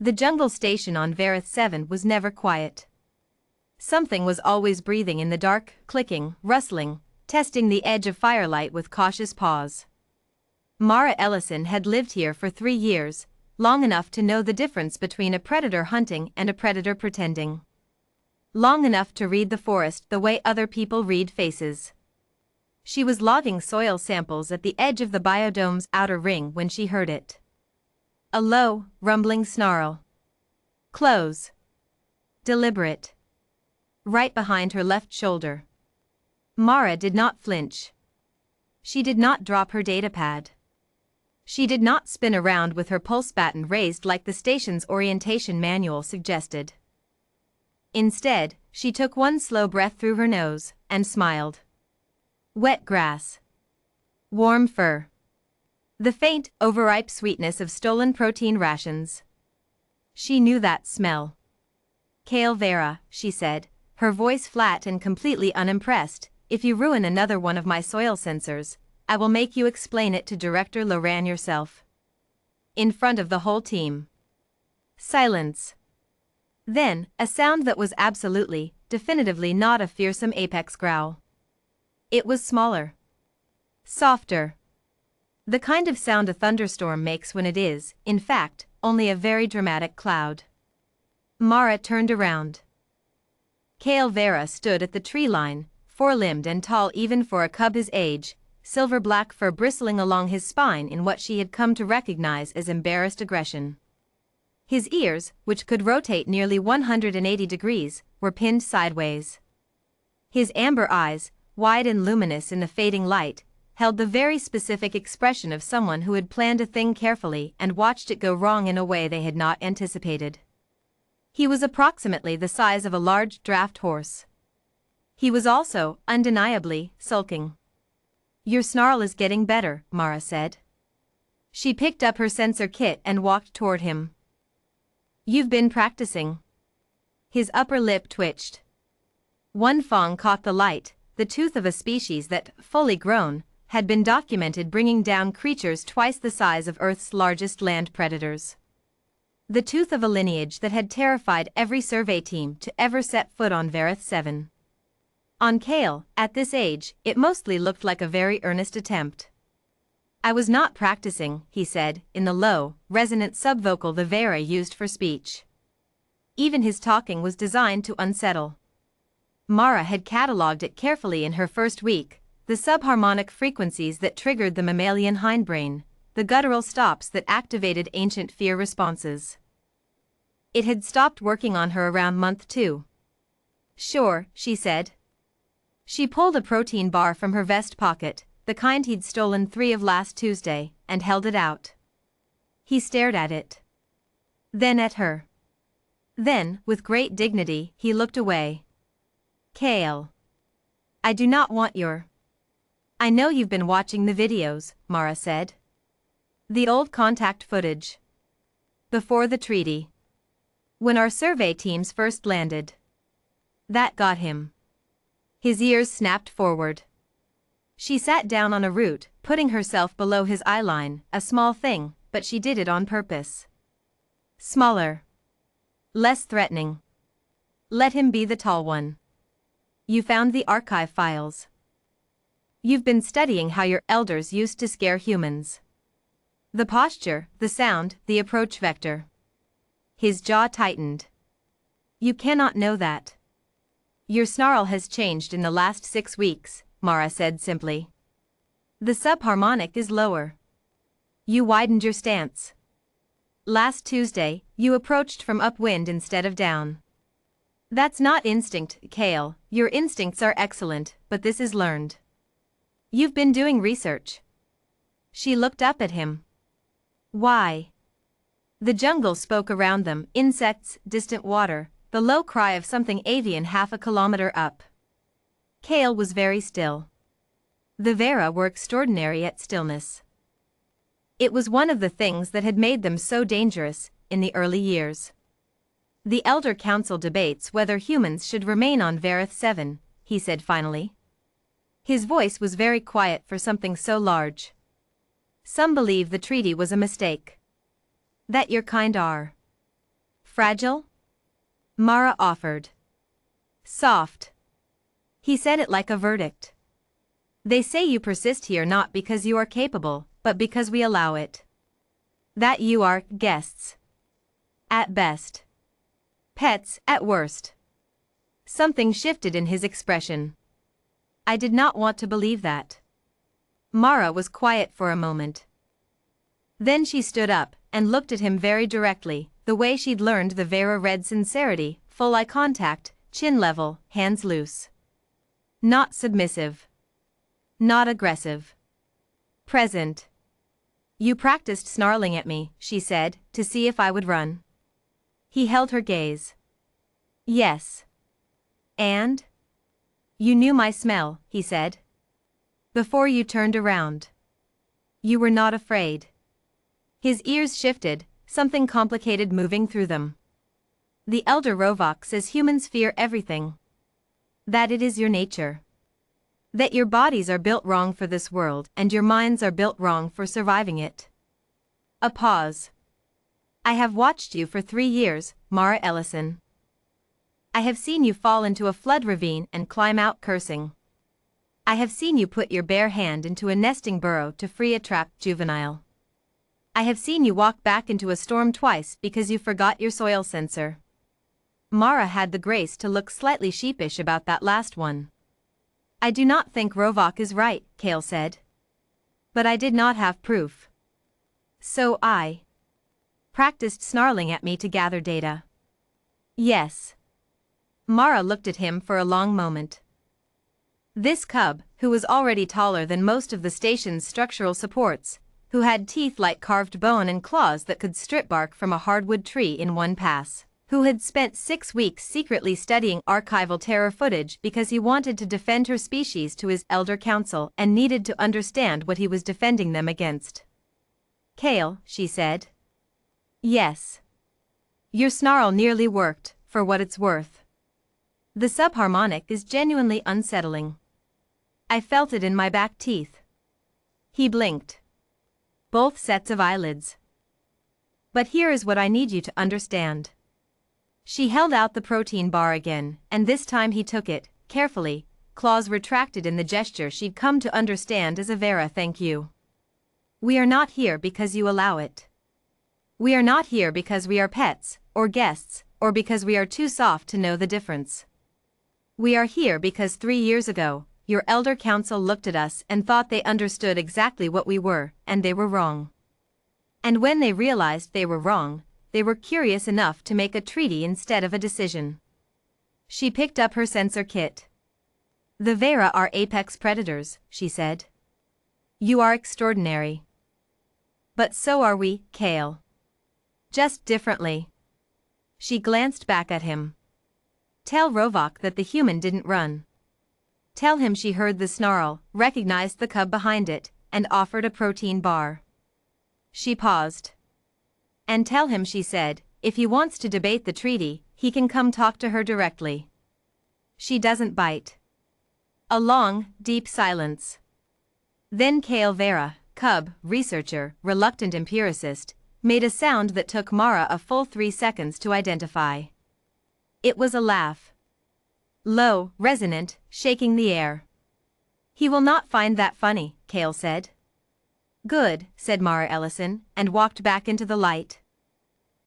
The jungle station on Vareth 7 was never quiet. Something was always breathing in the dark, clicking, rustling, testing the edge of firelight with cautious paws. Mara Ellison had lived here for 3 years, long enough to know the difference between a predator hunting and a predator pretending. Long enough to read the forest the way other people read faces. She was logging soil samples at the edge of the biodome's outer ring when she heard it. A low, rumbling snarl. Close. Deliberate. Right behind her left shoulder. Mara did not flinch. She did not drop her datapad. She did not spin around with her pulse button raised like the station's orientation manual suggested. Instead, she took one slow breath through her nose and smiled. Wet grass. Warm fur. The faint, overripe sweetness of stolen protein rations. She knew that smell. Kale Vera, she said, her voice flat and completely unimpressed, if you ruin another one of my soil sensors, I will make you explain it to Director Loran yourself. In front of the whole team. Silence. Then, a sound that was absolutely, definitively not a fearsome apex growl. It was smaller. Softer. The kind of sound a thunderstorm makes when it is, in fact, only a very dramatic cloud. Mara turned around. Kale Vera stood at the tree line, four-limbed and tall even for a cub his age, silver-black fur bristling along his spine in what she had come to recognize as embarrassed aggression. His ears, which could rotate nearly 180 degrees, were pinned sideways. His amber eyes, wide and luminous in the fading light, held the very specific expression of someone who had planned a thing carefully and watched it go wrong in a way they had not anticipated. He was approximately the size of a large draft horse. He was also, undeniably, sulking. Your snarl is getting better, Mara said. She picked up her sensor kit and walked toward him. You've been practicing. His upper lip twitched. One fang caught the light, the tooth of a species that, fully grown, had been documented bringing down creatures twice the size of Earth's largest land predators. The tooth of a lineage that had terrified every survey team to ever set foot on Vareth 7. On Kale, at this age, it mostly looked like a very earnest attempt. I was not practicing, he said, in the low, resonant subvocal the Vera used for speech. Even his talking was designed to unsettle. Mara had catalogued it carefully in her first week, the subharmonic frequencies that triggered the mammalian hindbrain, the guttural stops that activated ancient fear responses. It had stopped working on her around month 2. Sure, she said. She pulled a protein bar from her vest pocket, the kind he'd stolen 3 of last Tuesday, and held it out. He stared at it. Then at her. Then, with great dignity, he looked away. Kale. I do not want your... I know you've been watching the videos, Mara said. The old contact footage. Before the treaty. When our survey teams first landed. That got him. His ears snapped forward. She sat down on a root, putting herself below his eyeline, a small thing, but she did it on purpose. Smaller. Less threatening. Let him be the tall one. You found the archive files. You've been studying how your elders used to scare humans. The posture, the sound, the approach vector. His jaw tightened. You cannot know that. Your snarl has changed in the last 6 weeks, Mara said simply. The subharmonic is lower. You widened your stance. Last Tuesday, you approached from upwind instead of down. That's not instinct, Kale. Your instincts are excellent, but this is learned. You've been doing research. She looked up at him. Why? The jungle spoke around them, insects, distant water, the low cry of something avian half a kilometer up. Kale was very still. The Vera were extraordinary at stillness. It was one of the things that had made them so dangerous in the early years. The Elder Council debates whether humans should remain on Vareth 7, he said finally. His voice was very quiet for something so large. Some believe the treaty was a mistake. That your kind are. Fragile? Mara offered. Soft. He said it like a verdict. They say you persist here not because you are capable, but because we allow it. That you are guests. At best. Pets at worst. Something shifted in his expression. I did not want to believe that. Mara was quiet for a moment. Then she stood up and looked at him very directly, the way she'd learned the Vera red sincerity, full eye contact, chin level, hands loose. Not submissive. Not aggressive. Present. You practiced snarling at me, she said, to see if I would run. He held her gaze. Yes. And? You knew my smell, he said. Before you turned around. You were not afraid. His ears shifted, something complicated moving through them. The elder Rovok says humans fear everything. That it is your nature. That your bodies are built wrong for this world and your minds are built wrong for surviving it. A pause. I have watched you for 3 years, Mara Ellison. I have seen you fall into a flood ravine and climb out cursing. I have seen you put your bare hand into a nesting burrow to free a trapped juvenile. I have seen you walk back into a storm twice because you forgot your soil sensor. Mara had the grace to look slightly sheepish about that last one. I do not think Rovok is right, Kale said. But I did not have proof. So I practiced snarling at me to gather data. Yes. Mara looked at him for a long moment. This cub, who was already taller than most of the station's structural supports, who had teeth like carved bone and claws that could strip bark from a hardwood tree in one pass, who had spent 6 weeks secretly studying archival terror footage because he wanted to defend her species to his elder council and needed to understand what he was defending them against. Kale, she said. Yes. Your snarl nearly worked, for what it's worth. The subharmonic is genuinely unsettling. I felt it in my back teeth. He blinked. Both sets of eyelids. But here is what I need you to understand. She held out the protein bar again, and this time he took it, carefully, claws retracted in the gesture she'd come to understand as a Vera thank you. We are not here because you allow it. We are not here because we are pets, or guests, or because we are too soft to know the difference. We are here because 3 years ago, your elder council looked at us and thought they understood exactly what we were, and they were wrong. And when they realized they were wrong, they were curious enough to make a treaty instead of a decision. She picked up her sensor kit. The Vera are apex predators, she said. You are extraordinary. But so are we, Kale. Just differently. She glanced back at him. Tell Rovok that the human didn't run. Tell him she heard the snarl, recognized the cub behind it, and offered a protein bar. She paused. And tell him she said, if he wants to debate the treaty, he can come talk to her directly. She doesn't bite. A long, deep silence. Then Kale Vera, cub, researcher, reluctant empiricist, made a sound that took Mara a full 3 seconds to identify. It was a laugh. Low, resonant, shaking the air. He will not find that funny, Kale said. Good, said Mara Ellison, and walked back into the light.